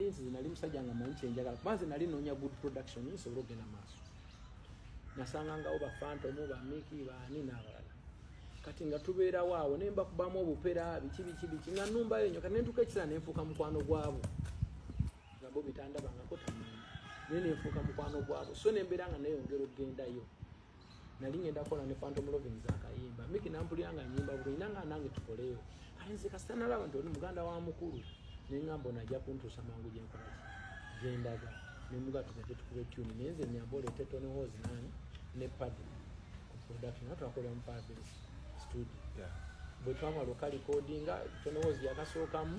Nzi nali musajja nga manchi enjagala kubanze nali nonya good production nsobola okugenda maaso nasanga nga oba Phantom oba Mickey bani n'abalala kati nga tubeera waawo nemba kubamu obupera biki nga numba yenyo kati nentuka ekisala nenfuuka mukwano gwabo nga Bobi tandabangako tamanyi nene nenfuuka mukwano gwabo so nembeera nga neyongera okugendayo nali ngenda kola ne Phantom Loving Okuyimba Mickey nampulira nga nyimba bulungi nange tukoleyo ayenze kasita nalaba nti oli muganda wa mukulu ningambo najja kuntuusa mangu gyenkola gyendaga nemuga tugende tukube tune nenze nyambole tetone hozi nani ne pad ku production atwakola mu Paris studio bwe twamala recording tone hozi yakasookamu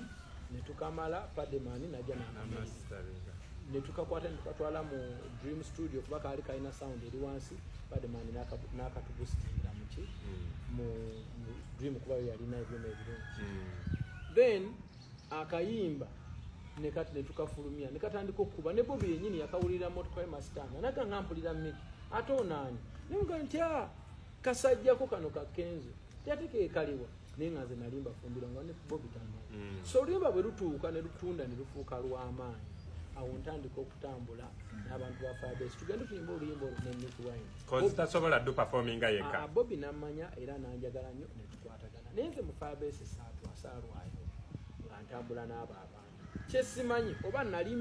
ne tukamala pademani najja na ne tukakwata tukatwala mu Dream Studio kuba kali kalina sound eri wansi pademani nakatubustinga muki mu Dream kuba yalina ebyo n'ebirungi then Okuyimba nekati netukafulumya nekatandika okuba ne Bobi yenyini yakawulira motoka ya mastanga nakanga mpulira Mickey ate onani nenga ntya kasajjako kano ka Kenzo tyateke kaliwa nengaze nalimba fumbira nga ne Bobi tanda so limba bwe lutuuka ne lutunda ne lufuuka lw'amaanyi awo ntandika okutambula n'abantu ba Firebase tugenda tuyimba oluyimba ne Mickey wine cause tasobola do performing yeka Bobi namanya era nanjagala nnyo ne tukwatagana nenze mu Firebase saatwa asaalwayo ntambula n'abo abantu kyesimanyi oba nali